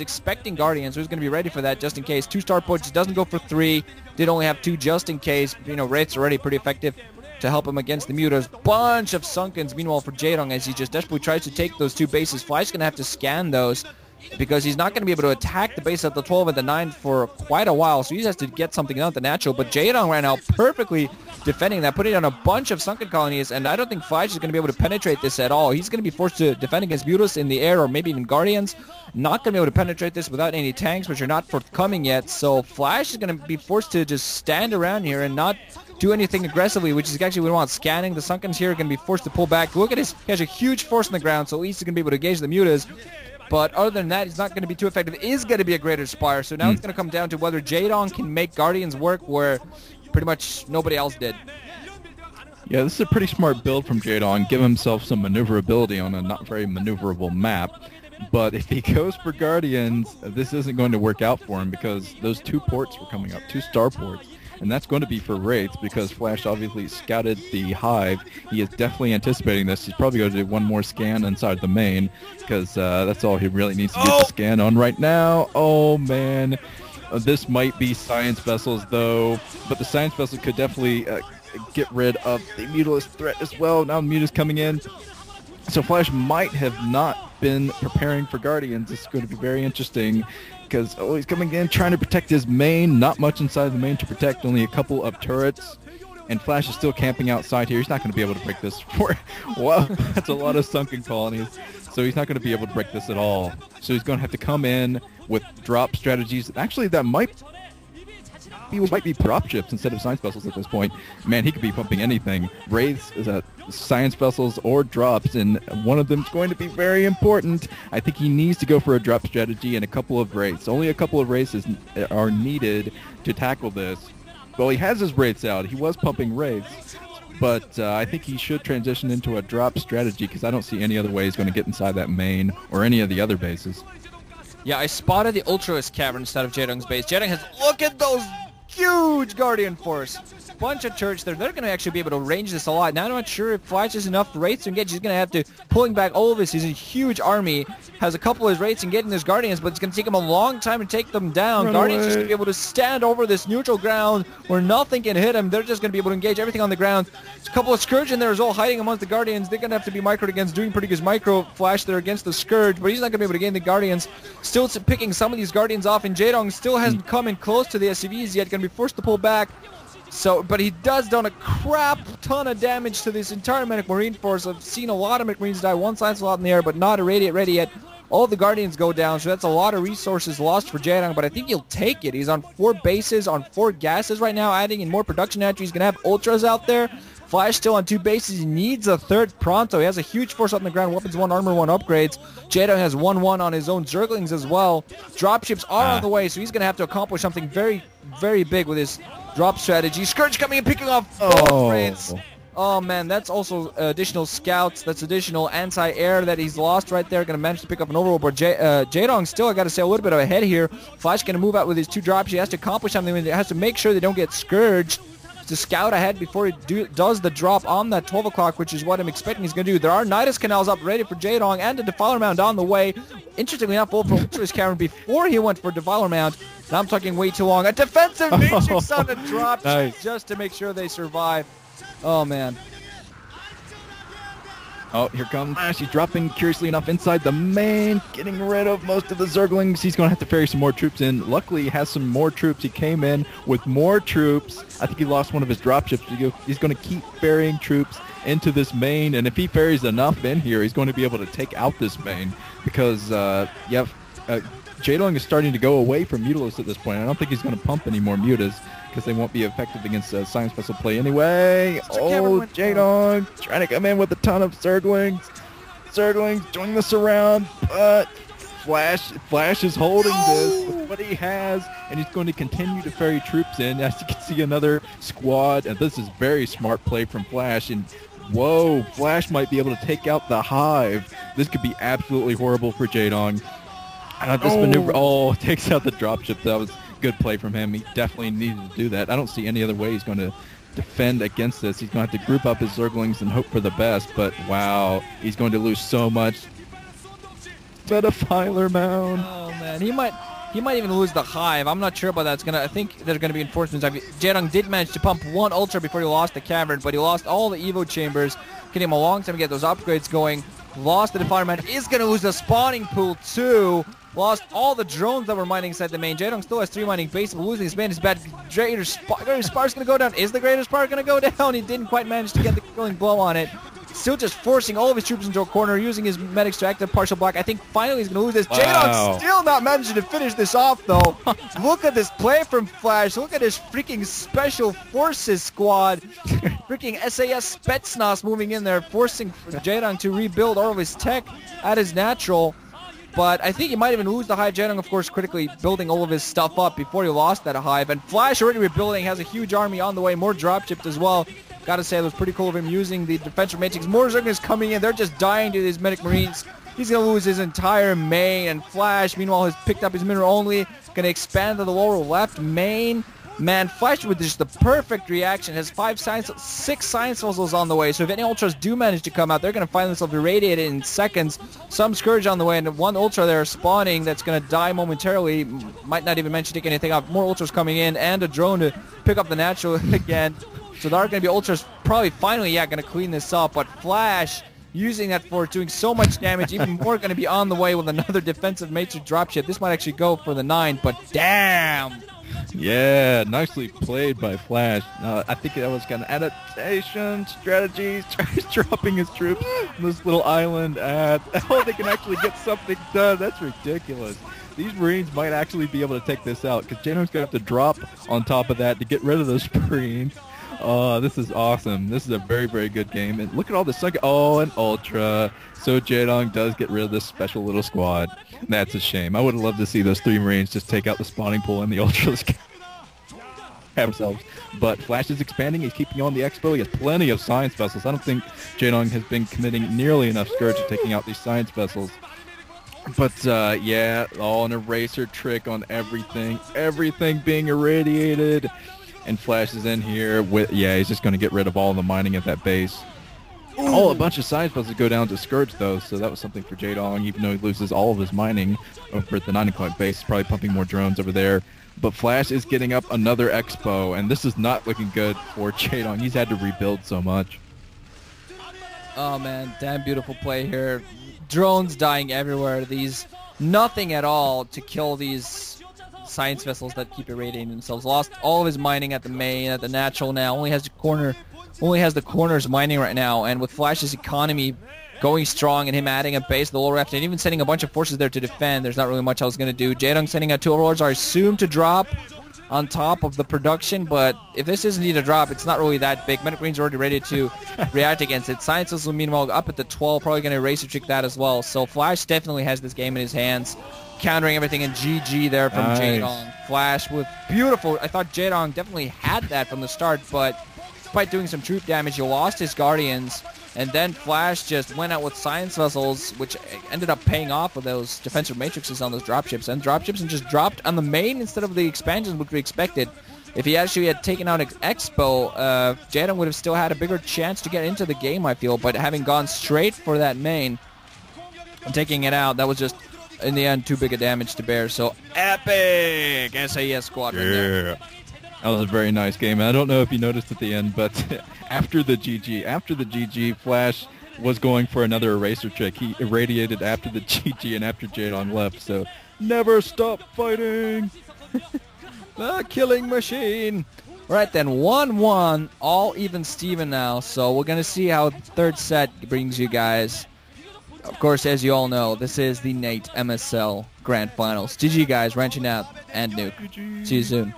expecting Guardians, so he's going to be ready for that just in case. 2 starports, doesn't go for 3. Did only have 2 just in case. You know, Wraith's already pretty effective to help him against the mutas. Bunch of Sunkens, meanwhile, for Jaedong, as he just desperately tries to take those 2 bases. Fly's going to have to scan those, because he's not going to be able to attack the base at the 12 and the 9 for quite a while, so he has to get something out the natural. But Jaedong right now perfectly defending that, putting down a bunch of Sunken colonies, and I don't think Flash is going to be able to penetrate this at all. He's going to be forced to defend against Mutas in the air, or maybe even Guardians. Not going to be able to penetrate this without any tanks, which are not forthcoming yet, so Flash is going to be forced to just stand around here and not do anything aggressively, which is actually what we want. Scanning, the Sunkens here are going to be forced to pull back. Look at his, he has a huge force on the ground, so at least he's going to be able to engage the Mutas. But other than that, he's not going to be too effective. It is going to be a Greater Spire, so now it's going to come down to whether Jaedong can make Guardians work where pretty much nobody else did. Yeah, this is a pretty smart build from Jaedong. Give himself some maneuverability on a not very maneuverable map. But if he goes for Guardians, this isn't going to work out for him, because those 2 ports were coming up, 2 star ports. And that's going to be for Wraiths, because Flash obviously scouted the Hive. He is definitely anticipating this. He's probably going to do 1 more scan inside the main, because that's all he really needs to get the scan on right now. Oh, man. This might be Science Vessels, though. But the Science Vessel could definitely get rid of the Mutalist threat as well. Now the Muta's coming in. So Flash might have not been preparing for Guardians. It's going to be very interesting, because he's coming in trying to protect his main. Not much inside the main to protect, only a couple of turrets. And Flash is still camping outside here. He's not going to be able to break this. Wow, that's a lot of Sunken colonies. So he's not going to be able to break this at all. So he's going to have to come in with drop strategies. Actually, that might be drop ships instead of science vessels at this point. Man, he could be pumping anything. Wraiths, science vessels, or drops, and one of them is going to be very important. I think he needs to go for a drop strategy and a couple of Wraiths. Only a couple of Wraiths are needed to tackle this. Well, he has his Wraiths out. He was pumping Wraiths. But I think he should transition into a drop strategy, because I don't see any other way he's going to get inside that main or any of the other bases. Yeah, I spotted the Ultralis Cavern instead of Jaedong's base. Jaedong has, look at those huge Guardian Force. Bunch of turrets there. They're going to actually be able to range this a lot. Now I'm not sure if Flash is enough Wraiths to engage. He's going to have to pulling back all of his. He's a huge army. Has a couple of his Wraiths and getting his Guardians, but it's going to take him a long time to take them down. Guardians just going to be able to stand over this neutral ground where nothing can hit him. They're just going to be able to engage everything on the ground. There's a couple of Scourge in there as well, hiding amongst the Guardians. They're going to have to be microed against, doing pretty good micro Flash there against the Scourge, but he's not going to be able to gain the Guardians. Still picking some of these Guardians off, and Jaedong still hasn't come in close to the SCVs yet. Going to be forced to pull back. So, but he does done a crap ton of damage to this entire Medic Marine force. I've seen a lot of Medic Marines die. 1 science slot in the air, but not a Radiant ready yet. All the Guardians go down, so that's a lot of resources lost for Jaedong, but I think he'll take it. He's on 4 bases, on 4 gases right now, adding in more production entry. He's going to have Ultras out there. Flash still on 2 bases. He needs a 3rd pronto. He has a huge force on the ground. Weapons 1, armor 1 upgrades. Jaedong has 1-1 on his own Zerglings as well. Dropships are on the way, so he's going to have to accomplish something very, very big with his drop strategy. Scourge coming and picking off both Wraiths. Oh man, that's also additional scouts. That's additional anti-air that he's lost right there. Going to manage to pick up an overall board. Jaedong still, I got to say, a little bit ahead here. Flash going to move out with his 2 drops. He has to accomplish something. He has to make sure they don't get scourged. To scout ahead before he does the drop on that 12 o'clock, which is what I'm expecting he's going to do. There are Nidus Canals up ready for Jaedong, and a Defiler Mound on the way. Interestingly enough, full for Ultralis Cavern before he went for Defiler Mound. Now I'm talking way too long. A defensive Matrix on the drop just to make sure they survive. Oh, man. Oh, here comes Flash. He's dropping, curiously enough, inside the main, getting rid of most of the Zerglings. He's going to have to ferry some more troops in. Luckily, he has some more troops. He came in with more troops. I think he lost one of his dropships. He's going to keep ferrying troops into this main, and if he ferries enough in here, he's going to be able to take out this main, because, Jaedong is starting to go away from Mutalis at this point. I don't think he's going to pump any more Mutas, because they won't be effective against Science Vessel play anyway. Oh, Jaedong trying to come in with a ton of Zerglings. Zerglings doing this around, but Flash is holding this with what he has, and he's going to continue to ferry troops in. As you can see, another squad, and this is very smart play from Flash. And whoa, Flash might be able to take out the Hive. This could be absolutely horrible for Jaedong. This maneuver, takes out the dropship. That was good play from him. He definitely needed to do that. I don't see any other way he's going to defend against this. He's going to have to group up his Zerglings and hope for the best, but wow, he's going to lose so much. Defiler Mound. Oh, man. man. He might even lose the hive. I'm not sure about that. I think there's gonna be enforcements. Jaedong did manage to pump one ultra before he lost the cavern, but he lost all the evo chambers. Getting him a long time to get those upgrades going. Lost the Defiler Man. Is gonna lose the spawning pool too. Lost all the drones that were mining inside the main. Jaedong still has 3 mining base, but losing his man is bad. Greater Spark's gonna go down. Is the Greater Spark gonna go down? He didn't quite manage to get the killing blow on it. Still just forcing all of his troops into a corner, using his medics to active partial block. I think finally he's going to lose this. Wow. Jaedong still not managing to finish this off, though. Look at this play from Flash. Look at his freaking Special Forces squad. Freaking SAS Spetsnaz moving in there, forcing Jaedong to rebuild all of his tech at his natural. But I think he might even lose the hive. Jaedong, of course, critically building all of his stuff up before he lost that hive. And Flash already rebuilding, has a huge army on the way, more dropshipped as well. Gotta say, it was pretty cool of him using the defensive matrix. More Zergers coming in. They're just dying to these medic marines. He's gonna lose his entire main. And Flash, meanwhile, has picked up his mineral only. Gonna expand to the lower left main. Man, Flash with just the perfect reaction. Has 6 science vessels on the way. So if any ultras do manage to come out, they're gonna find themselves irradiated in seconds. Some Scourge on the way, and one ultra there spawning that's gonna die momentarily. Might not even mention taking anything off. More ultras coming in, and a drone to pick up the natural again. So there are going to be ultras probably finally, going to clean this up. But Flash using that for doing so much damage, even more going to be on the way with another defensive matrix dropship. This might actually go for the 9, but damn! Yeah, nicely played by Flash. I think that was kind of adaptation strategies. He's dropping his troops on this little island oh, they can actually get something done. That's ridiculous. These Marines might actually be able to take this out, because Jaedong's going to have to drop on top of that to get rid of those Marines. Oh, this is awesome. This is a very, very good game. And look at all this. Oh, an Ultra. So Jaedong does get rid of this special little squad. That's a shame. I would have loved to see those 3 Marines just take out the spawning pool and the Ultras have themselves. But Flash is expanding. He's keeping on the Expo. He has plenty of science vessels. I don't think Jaedong has been committing nearly enough Scourge to taking out these science vessels. But, yeah, all an eraser trick on everything. Everything being irradiated. And Flash is in here with, he's just going to get rid of all the mining at that base. Oh, a bunch of science vessels go down to Scourge, though, so that was something for Jaedong, even though he loses all of his mining over at the 9 o'clock base. He's probably pumping more drones over there. But Flash is getting up another Expo, and this is not looking good for Jaedong. He's had to rebuild so much. Oh, man, damn beautiful play here. Drones dying everywhere. Nothing at all to kill these science vessels that keep irradiating themselves. Lost all of his mining at the main, at the natural now. Only has the corners mining right now. And with Flash's economy going strong and him adding a base to the lower left and even sending a bunch of forces there to defend, there's not really much else going to do. Jaedong sending out 2 overlords are assumed to drop on top of the production, but if this isn't need to drop, it's not really that big. Medic Marines are already ready to react against it. Science vessels, meanwhile, up at the 12, probably going to eraser trick that as well. So Flash definitely has this game in his hands. Countering everything in GG there from Jaedong. Flash with beautiful. I thought Jaedong definitely had that from the start, but despite doing some troop damage, he lost his Guardians, and then Flash just went out with science vessels, which ended up paying off with those defensive matrices on those dropships, and just dropped on the main instead of the expansions, which we expected. If he actually had taken out Expo, Jaedong would have still had a bigger chance to get into the game, I feel, but having gone straight for that main and taking it out, that was just, in the end, too big a damage to bear. So epic SAS squadron there. That was a very nice game. I don't know if you noticed at the end, but after the GG, Flash was going for another eraser trick. He irradiated after the GG and after Jaedong left. So never stop fighting. The killing machine. Right then, 1-1, all even Steven now. So we're going to see how the third set brings you guys. Of course, as you all know, this is the Nate MSL Grand Finals. GG guys, wrenching out and Nuke. GG. See you soon.